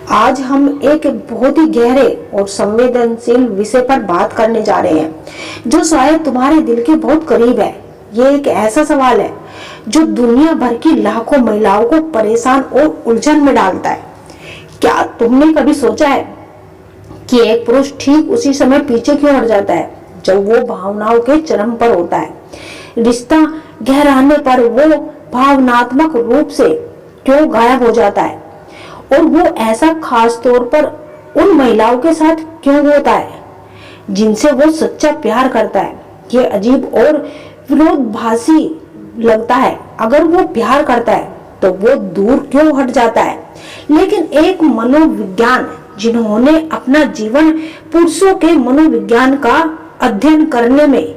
आज हम एक बहुत ही गहरे और संवेदनशील विषय पर बात करने जा रहे हैं जो शायद तुम्हारे दिल के बहुत करीब है। ये एक ऐसा सवाल है जो दुनिया भर की लाखों महिलाओं को परेशान और उलझन में डालता है। क्या तुमने कभी सोचा है कि एक पुरुष ठीक उसी समय पीछे क्यों हट जाता है जब वो भावनाओं के चरम पर होता है? रिश्ता गहराने पर वो भावनात्मक रूप से क्यों गायब हो जाता है? और वो ऐसा खास तौर पर उन महिलाओं के साथ क्यों होता है जिनसे वो सच्चा प्यार करता है? ये अजीब और विरोधाभासी लगता है। अगर वो प्यार करता है तो वो दूर क्यों हट जाता है? लेकिन एक मनोविज्ञान जिन्होंने अपना जीवन पुरुषों के मनोविज्ञान का अध्ययन करने में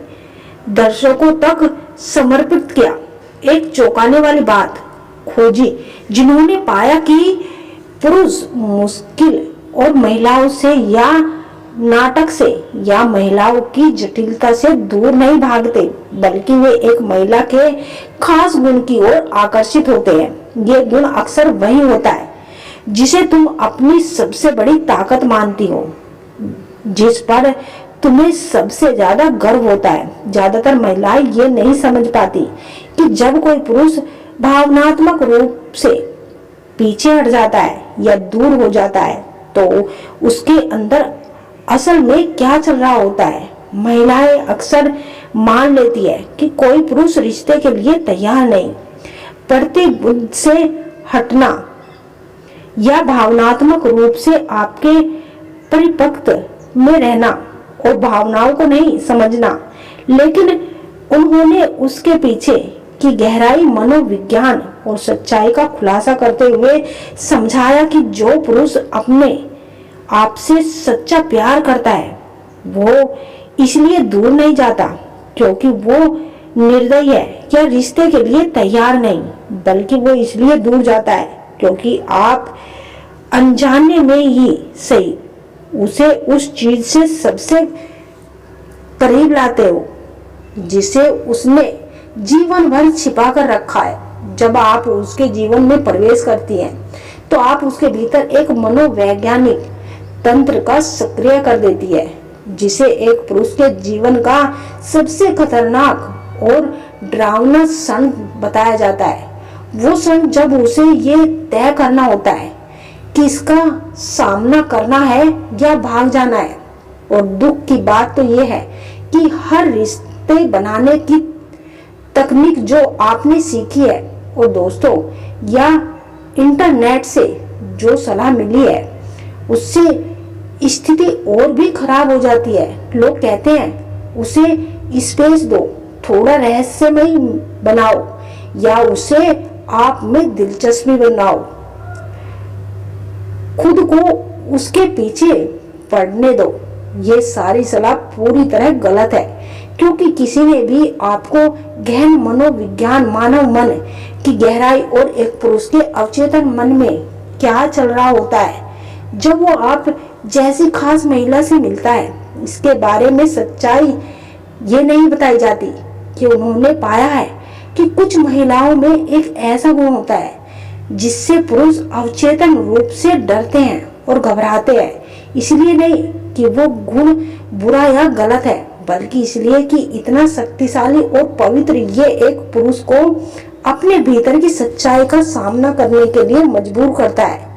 दर्शकों तक समर्पित किया, एक चौंकाने वाली बात खोजी, जिन्होंने पाया कि पुरुष मुश्किल और महिलाओं से या नाटक से या महिलाओं की जटिलता से दूर नहीं भागते, बल्कि वे एक महिला के खास गुण की ओर आकर्षित होते हैं। ये गुण अक्सर वही होता है जिसे तुम अपनी सबसे बड़ी ताकत मानती हो, जिस पर तुम्हें सबसे ज्यादा गर्व होता है। ज्यादातर महिलाएं ये नहीं समझ पाती कि जब कोई पुरुष भावनात्मक रूप से पीछे हट जाता है या दूर हो जाता है तो उसके अंदर असल में क्या चल रहा होता है। महिलाएं अक्सर मान लेती है कि कोई पुरुष रिश्ते के लिए तैयार नहीं। प्रतिबुद्ध से हटना या भावनात्मक रूप से आपके परिपक्व में रहना और भावनाओं को नहीं समझना, लेकिन उन्होंने उसके पीछे की गहराई, मनोविज्ञान और सच्चाई का खुलासा करते हुए समझाया कि जो पुरुष अपने आप से सच्चा प्यार करता है वो इसलिए दूर नहीं जाता क्योंकि वो निर्दयी है या रिश्ते के लिए तैयार नहीं, बल्कि वो इसलिए दूर जाता है क्योंकि आप अनजाने में ही सही उसे उस चीज से सबसे करीब लाते हो जिसे उसने जीवन भर छिपा कर रखा है। जब आप उसके जीवन में प्रवेश करती हैं तो आप उसके भीतर एक मनोवैज्ञानिक तंत्र का सक्रिय कर देती है जिसे एक पुरुष के जीवन का सबसे खतरनाक और डरावना क्षण बताया जाता है। वो क्षण जब उसे ये तय करना होता है कि इसका सामना करना है या भाग जाना है। और दुख की बात तो ये है कि हर रिश्ते बनाने की तकनीक जो आपने सीखी है और दोस्तों या इंटरनेट से जो सलाह मिली है उससे स्थिति और भी खराब हो जाती है। लोग कहते हैं उसे स्पेस दो, थोड़ा रहस्यमय बनाओ या उसे आप में दिलचस्पी बनाओ, खुद को उसके पीछे पड़ने दो। ये सारी सलाह पूरी तरह गलत है क्योंकि किसी ने भी आपको गहन मनोविज्ञान, मानव मन की गहराई और एक पुरुष के अवचेतन मन में क्या चल रहा होता है जब वो आप जैसी खास महिला से मिलता है, इसके बारे में सच्चाई ये नहीं बताई जाती कि उन्होंने पाया है कि कुछ महिलाओं में एक ऐसा गुण होता है जिससे पुरुष अवचेतन रूप से डरते हैं और घबराते हैं। इसलिए नहीं कि वो गुण बुरा या गलत है, बल्कि इसलिए कि इतना शक्तिशाली और पवित्र ये एक पुरुष को अपने भीतर की सच्चाई का सामना करने के लिए मजबूर करता है।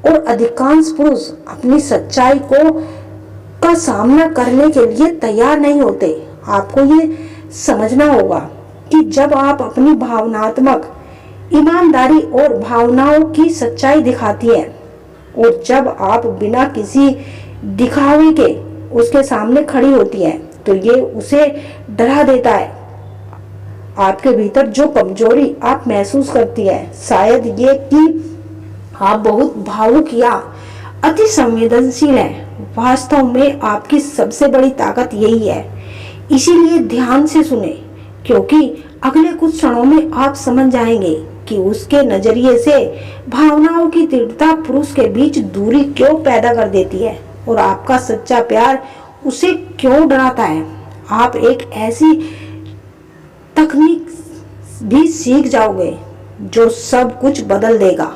और अधिकांश पुरुष अपनी सच्चाई का सामना करने के लिए तैयार नहीं होते। आपको ये समझना होगा कि जब आप अपनी भावनात्मक ईमानदारी और भावनाओं की सच्चाई दिखाती हैं और जब आप बिना किसी दिखावे के उसके सामने खड़ी होती हैं तो ये उसे डरा देता है। आपके भीतर जो कमजोरी आप महसूस करती है, शायद ये कि आप बहुत भावुक या अति संवेदनशील हैं, वास्तव में आपकी सबसे बड़ी ताकत यही है। इसीलिए ध्यान से सुने क्योंकि अगले कुछ क्षणों में आप समझ जाएंगे कि उसके नजरिए से भावनाओं की तीव्रता पुरुष के बीच दूरी क्यों पैदा कर देती है और आपका सच्चा प्यार उसे क्यों डराता है। आप एक ऐसी तकनीक भी सीख जाओगे जो सब कुछ बदल देगा।